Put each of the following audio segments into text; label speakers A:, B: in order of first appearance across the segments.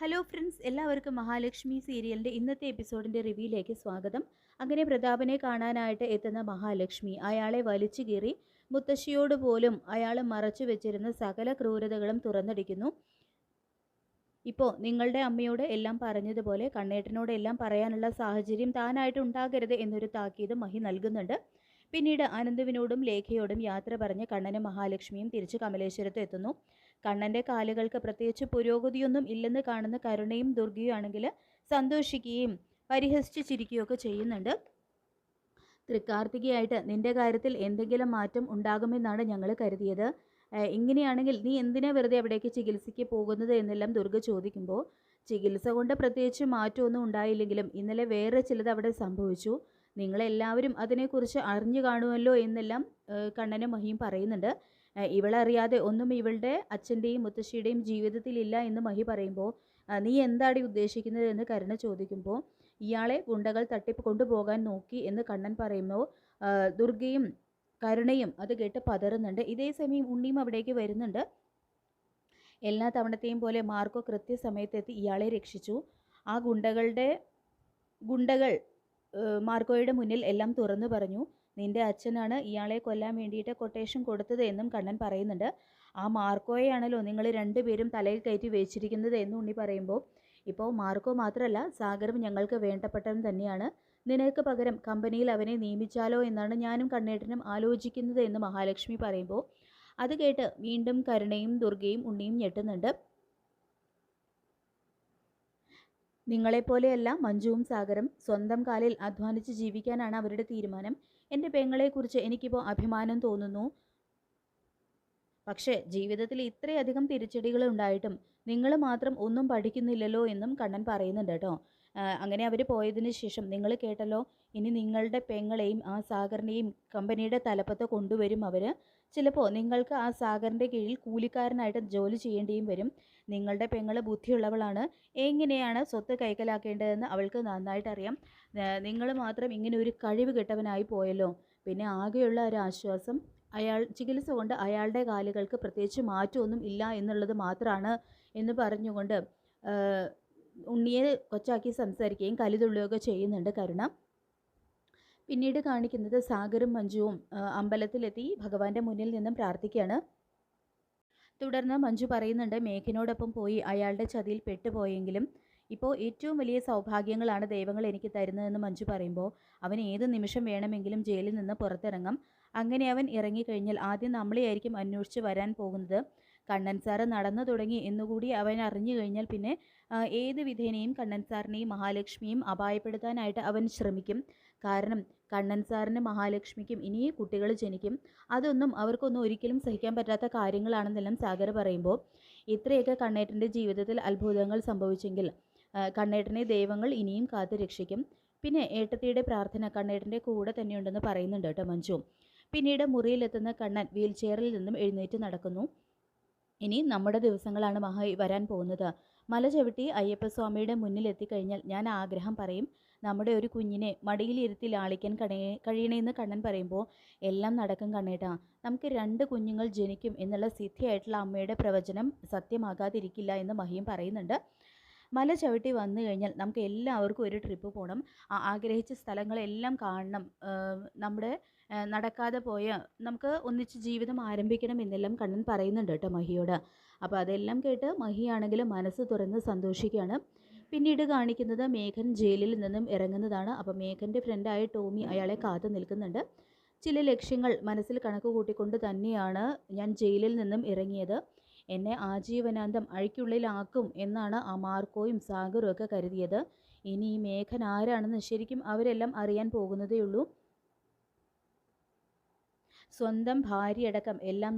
A: Hello friends, എല്ലാവർക്കും മഹാലക്ഷ്മി സീരിയലിൻ്റെ ഇന്നത്തെ എപ്പിസോഡിൻ്റെ റിവ്യൂയിലേക്ക് സ്വാഗതം. അങ്ങനെ പ്രതാപനെ കാണാനായിട്ട് എത്തുന്ന മഹാലക്ഷ്മി അയാളെ വലിച്ചു കീറി മുത്തശ്ശിയോട് പോലും അയാൾ മറച്ചു വെച്ചിരുന്ന സകല ക്രൂരതകളും തുറന്നടിക്കുന്നു. ഇപ്പോൾ നിങ്ങളുടെ അമ്മയോട് എല്ലാം പറഞ്ഞതുപോലെ കണ്ണേട്ടനോട് എല്ലാം പറയാനുള്ള സാഹചര്യം താനായിട്ട് ഉണ്ടാകരുത് എന്നൊരു താക്കീത് മഹി നൽകുന്നുണ്ട്. പിന്നീട് അനന്തുവിനോടും ലേഖയോടും യാത്ര പറഞ്ഞ് കണ്ണനും മഹാലക്ഷ്മിയും തിരിച്ച് കമലേശ്വരത്ത് എത്തുന്നു. കണ്ണൻ്റെ കാലുകൾക്ക് പ്രത്യേകിച്ച് പുരോഗതിയൊന്നും ഇല്ലെന്ന് കാണുന്ന കരുണയും ദുർഗയും ആണെങ്കിൽ സന്തോഷിക്കുകയും പരിഹസിച്ച് ചിരിക്കുകയൊക്കെ ചെയ്യുന്നുണ്ട്. തൃക്കാർത്തികയായിട്ട് നിന്റെ കാര്യത്തിൽ എന്തെങ്കിലും മാറ്റം ഉണ്ടാകുമെന്നാണ് ഞങ്ങൾ കരുതിയത്. ഇങ്ങനെയാണെങ്കിൽ നീ എന്തിനാ വെറുതെ അവിടേക്ക് ചികിത്സയ്ക്ക് പോകുന്നത് എന്നെല്ലാം ദുർഗ ചോദിക്കുമ്പോൾ, ചികിത്സ കൊണ്ട് പ്രത്യേകിച്ച് മാറ്റമൊന്നും ഉണ്ടായില്ലെങ്കിലും ഇന്നലെ വേറെ ചിലത് അവിടെ സംഭവിച്ചു. നിങ്ങളെല്ലാവരും അതിനെക്കുറിച്ച് അറിഞ്ഞു കാണുമല്ലോ എന്നെല്ലാം കണ്ണനും മഹിയും പറയുന്നുണ്ട്. ഇവളറിയാതെ ഒന്നും ഇവളുടെ അച്ഛൻ്റെയും മുത്തശ്ശിയുടെയും ജീവിതത്തിലില്ല എന്ന് മഹി പറയുമ്പോൾ, നീ എന്താണ് ഉദ്ദേശിക്കുന്നത് എന്ന് കരുണ ചോദിക്കുമ്പോൾ, ഇയാളെ ഗുണ്ടകൾ തട്ടിപ്പ് കൊണ്ടുപോകാൻ നോക്കി എന്ന് കണ്ണൻ പറയുമ്പോൾ ദുർഗയും കരുണയും അത് കേട്ട് പതറുന്നുണ്ട്. ഇതേ സമയം ഉണ്ണിയും അവിടേക്ക് വരുന്നുണ്ട്. എല്ലാ തവണത്തെയും പോലെ മാർക്കോ കൃത്യസമയത്തെത്തി ഇയാളെ രക്ഷിച്ചു. ആ ഗുണ്ടകൾ മാർക്കോയുടെ മുന്നിൽ എല്ലാം തുറന്നു പറഞ്ഞു. നിന്റെ അച്ഛനാണ് ഇയാളെ കൊല്ലാൻ വേണ്ടിയിട്ട് കൊട്ടേഷൻ കൊടുത്തത് എന്നും കണ്ണൻ പറയുന്നുണ്ട്. ആ മാർക്കോയെയാണല്ലോ നിങ്ങൾ രണ്ടുപേരും തലയിൽ കയറ്റി വെച്ചിരിക്കുന്നത് എന്ന് ഉണ്ണി പറയുമ്പോൾ, ഇപ്പോൾ മാർക്കോ മാത്രമല്ല സാഗറും ഞങ്ങൾക്ക് വേണ്ടപ്പെട്ടവൻ തന്നെയാണ്. നിനക്ക് പകരം കമ്പനിയിൽ അവനെ നിയമിച്ചാലോ എന്നാണ് ഞാനും കണ്ണേട്ടനും ആലോചിക്കുന്നത് എന്ന് മഹാലക്ഷ്മി പറയുമ്പോൾ, അത് കേട്ട് വീണ്ടും കരുണയും ദുർഗയും ഉണ്ണിയും ഞെട്ടുന്നുണ്ട്. നിങ്ങളെപ്പോലെയല്ല മഞ്ജുവും സാഗറും. സ്വന്തം കാലിൽ അധ്വാനിച്ച് ജീവിക്കാനാണ് അവരുടെ തീരുമാനം. എൻ്റെ പെങ്ങളെക്കുറിച്ച് എനിക്കിപ്പോൾ അഭിമാനം തോന്നുന്നു. പക്ഷേ ജീവിതത്തിൽ ഇത്രയധികം തിരിച്ചടികൾ ഉണ്ടായിട്ടും നിങ്ങൾ മാത്രം ഒന്നും പഠിക്കുന്നില്ലല്ലോ എന്നും കണ്ണൻ പറയുന്നുണ്ട് കേട്ടോ. അങ്ങനെ അവർ പോയതിന് ശേഷം നിങ്ങൾ കേട്ടല്ലോ, ഇനി നിങ്ങളുടെ പെങ്ങളെയും ആ സാഗറിനെയും കമ്പനിയുടെ തലപ്പത്ത് കൊണ്ടുവരും അവർ. ചിലപ്പോൾ നിങ്ങൾക്ക് ആ സാഗറിൻ്റെ കീഴിൽ കൂലിക്കാരനായിട്ട് ജോലി ചെയ്യേണ്ടിയും വരും. നിങ്ങളുടെ പെങ്ങൾ ബുദ്ധിയുള്ളവളാണ്. എങ്ങനെയാണ് സ്വത്ത് കൈക്കലാക്കേണ്ടതെന്ന് അവൾക്ക് നന്നായിട്ട് അറിയാം. നിങ്ങൾ മാത്രം ഇങ്ങനെ ഒരു കഴിവ് കെട്ടവനായി പോയല്ലോ. പിന്നെ ആകെയുള്ള ഒരു ആശ്വാസം അയാൾ ചികിത്സ കൊണ്ട് അയാളുടെ കാലുകൾക്ക് പ്രത്യേകിച്ച് മാറ്റമൊന്നും ഇല്ല എന്നുള്ളത് മാത്രമാണ് എന്ന് പറഞ്ഞുകൊണ്ട് ഉണ്ണിയെ കൊച്ചാക്കി സംസാരിക്കുകയും കലിതുള്ളുകയൊക്കെ ചെയ്യുന്നുണ്ട് കരുണ. പിന്നീട് കാണിക്കുന്നത് സാഗറും മഞ്ജുവും അമ്പലത്തിലെത്തി ഭഗവാന്റെ മുന്നിൽ നിന്നും പ്രാർത്ഥിക്കുകയാണ്. തുടർന്ന് മഞ്ജു പറയുന്നുണ്ട്, മേഘിനോടൊപ്പം പോയി അയാളുടെ ചതിയിൽ പെട്ടുപോയെങ്കിലും ഇപ്പോൾ ഏറ്റവും വലിയ സൗഭാഗ്യങ്ങളാണ് ദൈവങ്ങൾ എനിക്ക് തരുന്നതെന്ന് മഞ്ജു പറയുമ്പോൾ, അവൻ ഏത് നിമിഷം വേണമെങ്കിലും ജയിലിൽ നിന്ന് പുറത്തിറങ്ങാം. അങ്ങനെ അവൻ ഇറങ്ങിക്കഴിഞ്ഞാൽ ആദ്യം നമ്മളെയായിരിക്കും അന്വേഷിച്ച് വരാൻ പോകുന്നത്. കണ്ണൻ സാറ് നടന്നു തുടങ്ങി എന്നുകൂടി അവൻ അറിഞ്ഞു കഴിഞ്ഞാൽ പിന്നെ ഏത് വിധേനയും കണ്ണൻ സാറിനെയും മഹാലക്ഷ്മിയും അപായപ്പെടുത്താനായിട്ട് അവൻ ശ്രമിക്കും. കാരണം കണ്ണൻ സാറിനും മഹാലക്ഷ്മിക്കും ഇനി കുട്ടികൾ ജനിക്കും. അതൊന്നും അവർക്കൊന്നും ഒരിക്കലും സഹിക്കാൻ പറ്റാത്ത കാര്യങ്ങളാണെന്നെല്ലാം സാഗർ പറയുമ്പോൾ, ഇത്രയൊക്കെ കണ്ണേട്ടൻ്റെ ജീവിതത്തിൽ അത്ഭുതങ്ങൾ സംഭവിച്ചെങ്കിൽ കണ്ണേട്ടനെ ദൈവങ്ങൾ ഇനിയും കാത്തു രക്ഷിക്കും. പിന്നെ ഏട്ടത്തിയുടെ പ്രാർത്ഥന കണ്ണേട്ടൻ്റെ കൂടെ തന്നെയുണ്ടെന്ന് പറയുന്നുണ്ട് കേട്ടോ മഞ്ജു. പിന്നീട് മുറിയിലെത്തുന്ന കണ്ണൻ വീൽ ചെയറിൽ നിന്നും എഴുന്നേറ്റ് നടക്കുന്നു. ഇനി നമ്മുടെ ദിവസങ്ങളാണ് മഹ വരാൻ പോകുന്നത്. മല ചവിട്ടി അയ്യപ്പസ്വാമിയുടെ മുന്നിൽ എത്തിക്കഴിഞ്ഞാൽ ഞാൻ ആഗ്രഹം പറയും. നമ്മുടെ ഒരു കുഞ്ഞിനെ മടിയിലിരുത്തി ലാളിക്കാൻ കഴിയണേന്ന് കണ്ണൻ പറയുമ്പോൾ, എല്ലാം നടക്കും കണ്ണേട്ടാ. നമുക്ക് 2 കുഞ്ഞുങ്ങൾ ജനിക്കും എന്നുള്ള സിദ്ധിയായിട്ടുള്ള അമ്മയുടെ പ്രവചനം സത്യമാകാതിരിക്കില്ല എന്ന് മഹിയും പറയുന്നുണ്ട്. മല ചവിട്ടി വന്നു കഴിഞ്ഞാൽ നമുക്ക് എല്ലാവർക്കും ഒരു ട്രിപ്പ് പോകണം. ആഗ്രഹിച്ച സ്ഥലങ്ങളെല്ലാം കാണണം. നമ്മുടെ നടക്കാതെ പോയ നമുക്ക് ഒന്നിച്ച് ജീവിതം ആരംഭിക്കണം എന്നെല്ലാം കണ്ണൻ പറയുന്നുണ്ട് കേട്ടോ മഹിയോട്. അപ്പോൾ അതെല്ലാം കേട്ട് മഹിയാണെങ്കിലും മനസ്സ് തുറന്ന് സന്തോഷിക്കുകയാണ്. പിന്നീട് കാണിക്കുന്നത് മേഘൻ ജയിലിൽ നിന്നും ഇറങ്ങുന്നതാണ്. അപ്പോൾ മേഘൻ്റെ ഫ്രണ്ടായ ടോമി അയാളെ കാത്തു നിൽക്കുന്നുണ്ട്. ചില ലക്ഷ്യങ്ങൾ മനസ്സിൽ കണക്ക് കൂട്ടിക്കൊണ്ട് തന്നെയാണ് ഞാൻ ജയിലിൽ നിന്നും ഇറങ്ങിയത്. എന്നെ ആജീവനാന്തം അഴിക്കുള്ളിലാക്കും എന്നാണ് ആ മാർക്കോയും സാഗറും ഒക്കെ കരുതിയത്. ഇനി ഈ മേഘൻ ആരാണെന്ന് ശരിക്കും അവരെല്ലാം അറിയാൻ പോകുന്നതേയുള്ളൂ. സ്വന്തം ഭാര്യയടക്കം എല്ലാം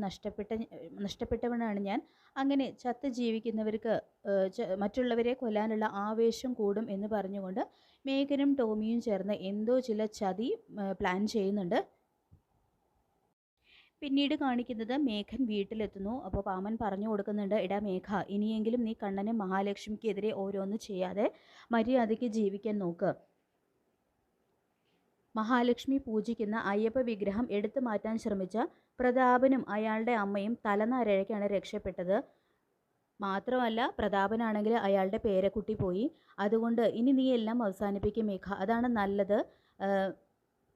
A: നഷ്ടപ്പെട്ടവനാണ് ഞാൻ. അങ്ങനെ ചത്ത് ജീവിക്കുന്നവർക്ക് മറ്റുള്ളവരെ കൊല്ലാനുള്ള ആവേശം കൂടും എന്ന് പറഞ്ഞുകൊണ്ട് മേഘനും ടോമിയും ചേർന്ന് എന്തോ ചില ചതി പ്ലാൻ ചെയ്യുന്നുണ്ട്. പിന്നീട് കാണിക്കുന്നത് മേഘൻ വീട്ടിലെത്തുന്നു. അപ്പോൾ പാമൻ പറഞ്ഞു കൊടുക്കുന്നുണ്ട്, എടാ മേഘ, ഇനിയെങ്കിലും നീ കണ്ണനും മഹാലക്ഷ്മിക്കെതിരെ ഓരോന്ന് ചെയ്യാതെ മര്യാദയ്ക്ക് ജീവിക്കാൻ നോക്ക്. മഹാലക്ഷ്മി പൂജിക്കുന്ന അയ്യപ്പ വിഗ്രഹം എടുത്തു മാറ്റാൻ ശ്രമിച്ച പ്രതാപനും അയാളുടെ അമ്മയും തലനാരിഴയ്ക്കാണ് രക്ഷപ്പെട്ടത്. മാത്രമല്ല പ്രതാപനാണെങ്കിൽ അയാളുടെ പേരക്കുട്ടി പോയി. അതുകൊണ്ട് ഇനി നീ എല്ലാം അവസാനിപ്പിക്കും മേഘ, അതാണ് നല്ലത്.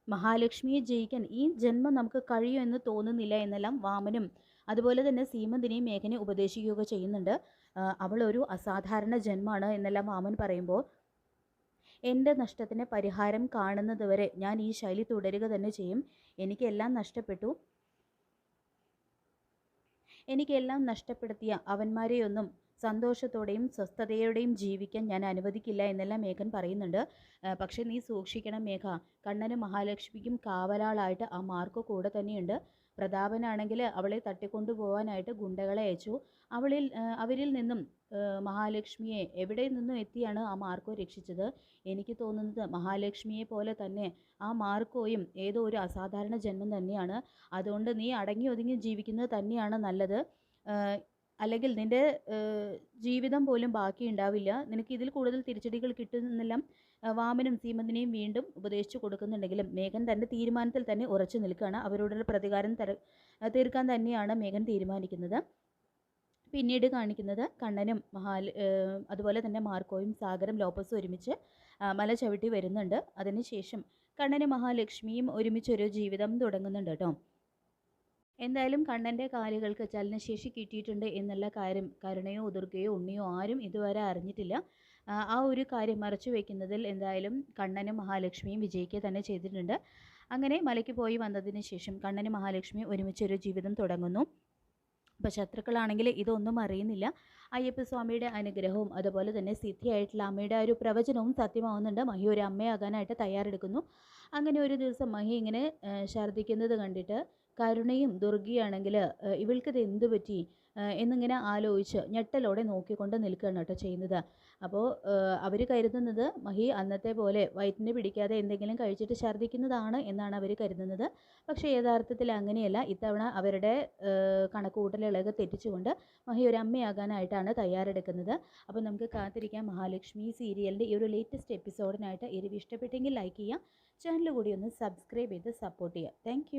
A: മഹാലക്ഷ്മിയെ ജയിക്കാൻ ഈ ജന്മം നമുക്ക് കഴിയുമെന്ന് തോന്നുന്നില്ല എന്നെല്ലാം വാമനും അതുപോലെ തന്നെ സീമന്തിനെയും മേഘനെ ഉപദേശിക്കുകയൊക്കെ ചെയ്യുന്നുണ്ട്. അവളൊരു അസാധാരണ ജന്മമാണ് എന്നെല്ലാം വാമൻ പറയുമ്പോൾ, എൻ്റെ നഷ്ടത്തിന് പരിഹാരം കാണുന്നതുവരെ ഞാൻ ഈ ശൈലി തുടരുക തന്നെ ചെയ്യും. എനിക്കെല്ലാം നഷ്ടപ്പെട്ടു. എനിക്കെല്ലാം നഷ്ടപ്പെടുത്തിയ അവന്മാരെയൊന്നും സന്തോഷത്തോടെയും സ്വസ്ഥതയോടെയും ജീവിക്കാൻ ഞാൻ അനുവദിക്കില്ല എന്നെല്ലാം മേഘൻ പറയുന്നുണ്ട്. പക്ഷേ നീ സൂക്ഷിക്കണം മേഘ, കണ്ണനും മഹാലക്ഷ്മിക്കും കാവലാളായിട്ട് ആ മാർക്കോ കൂടെ തന്നെയുണ്ട്. പ്രതാപനാണെങ്കിൽ അവളെ തട്ടിക്കൊണ്ടുപോകാനായിട്ട് ഗുണ്ടകളെ അയച്ചു. അവരിൽ നിന്നും മഹാലക്ഷ്മിയെ എവിടെ നിന്നും എത്തിയാണ് ആ മാർക്കോ രക്ഷിച്ചത്. എനിക്ക് തോന്നുന്നത് മഹാലക്ഷ്മിയെ പോലെ തന്നെ ആ മാർക്കോയും ഏതോ ഒരു അസാധാരണ ജന്മം തന്നെയാണ്. അതുകൊണ്ട് നീ അടങ്ങി ഒതുങ്ങി ജീവിക്കുന്നത് തന്നെയാണ് നല്ലത്. അല്ലെങ്കിൽ നിൻ്റെ ജീവിതം പോലും ബാക്കി ഉണ്ടാവില്ല. നിനക്ക് ഇതിൽ കൂടുതൽ തിരിച്ചടികൾ കിട്ടുമെന്നെല്ലാം വാമനും സീമന്തിനെയും വീണ്ടും ഉപദേശിച്ചു കൊടുക്കുന്നുണ്ടെങ്കിലും മേഘൻ തൻ്റെ തീരുമാനത്തിൽ തന്നെ ഉറച്ചു നിൽക്കുകയാണ്. അവരോടുള്ള പ്രതികാരം തീർക്കാൻ തന്നെയാണ് മേഘൻ തീരുമാനിക്കുന്നത്. പിന്നീട് കാണിക്കുന്നത് കണ്ണനും അതുപോലെ തന്നെ മാർക്കോയും സാഗരം ലോപ്പസും ഒരുമിച്ച് മല ചവിട്ടി വരുന്നുണ്ട്. അതിനുശേഷം കണ്ണനും മഹാലക്ഷ്മിയും ഒരുമിച്ചൊരു ജീവിതം തുടങ്ങുന്നുണ്ട് കേട്ടോ. എന്തായാലും കണ്ണൻ്റെ കാലുകൾക്ക് ചലനശേഷി കിട്ടിയിട്ടുണ്ട് എന്നുള്ള കാര്യം കരുണയോ ദുർഗയോ ഉണ്ണിയോ ആരും ഇതുവരെ അറിഞ്ഞിട്ടില്ല. ആ ഒരു കാര്യം മറച്ചു വയ്ക്കുന്നതിൽ എന്തായാലും കണ്ണനും മഹാലക്ഷ്മിയും വിജയിക്കുക തന്നെ ചെയ്തിട്ടുണ്ട്. അങ്ങനെ മലയ്ക്ക് പോയി വന്നതിന് ശേഷം കണ്ണനും മഹാലക്ഷ്മിയും ഒരുമിച്ചൊരു ജീവിതം തുടങ്ങുന്നു. അപ്പോൾ ശത്രുക്കളാണെങ്കിൽ ഇതൊന്നും അറിയുന്നില്ല. അയ്യപ്പസ്വാമിയുടെ അനുഗ്രഹവും അതുപോലെ തന്നെ സിദ്ധിയായിട്ടുള്ള അമ്മയുടെ ഒരു പ്രവചനവും സത്യമാവുന്നുണ്ട്. മഹി ഒരു അമ്മയാകാനായിട്ട് തയ്യാറെടുക്കുന്നു. അങ്ങനെ ഒരു ദിവസം മഹി ഇങ്ങനെ ഛർദ്ദിക്കുന്നത് കണ്ടിട്ട് കരുണയും ദുർഗയാണെങ്കിൽ ഇവൾക്കിത് എന്തു പറ്റി എന്നിങ്ങനെ ആലോചിച്ച് ഞെട്ടലോടെ നോക്കിക്കൊണ്ട് നിൽക്കുകയാണ് കേട്ടോ ചെയ്യുന്നത്. അപ്പോൾ അവർ കരുതുന്നത് മഹി അന്നത്തെ പോലെ വയറ്റിന് പിടിക്കാതെ എന്തെങ്കിലും കഴിച്ചിട്ട് ഛർദ്ദിക്കുന്നതാണ് എന്നാണ് അവർ കരുതുന്നത്. പക്ഷേ യഥാർത്ഥത്തിൽ അങ്ങനെയല്ല. ഇത്തവണ അവരുടെ കണക്കുകൂട്ടലുകളൊക്കെ തെറ്റിച്ചുകൊണ്ട് മഹി ഒരു അമ്മയാകാനായിട്ടാണ് തയ്യാറെടുക്കുന്നത്. അപ്പോൾ നമുക്ക് കാത്തിരിക്കാം മഹാലക്ഷ്മി സീരിയലിൻ്റെ ഈ ഒരു ലേറ്റസ്റ്റ് എപ്പിസോഡിനായിട്ട്. ഈ വീഡിയോ ഇഷ്ടപ്പെട്ടെങ്കിൽ ലൈക്ക് ചെയ്യുക, ചാനൽ കൂടി ഒന്ന് സബ്സ്ക്രൈബ് ചെയ്ത് സപ്പോർട്ട് ചെയ്യുക. താങ്ക്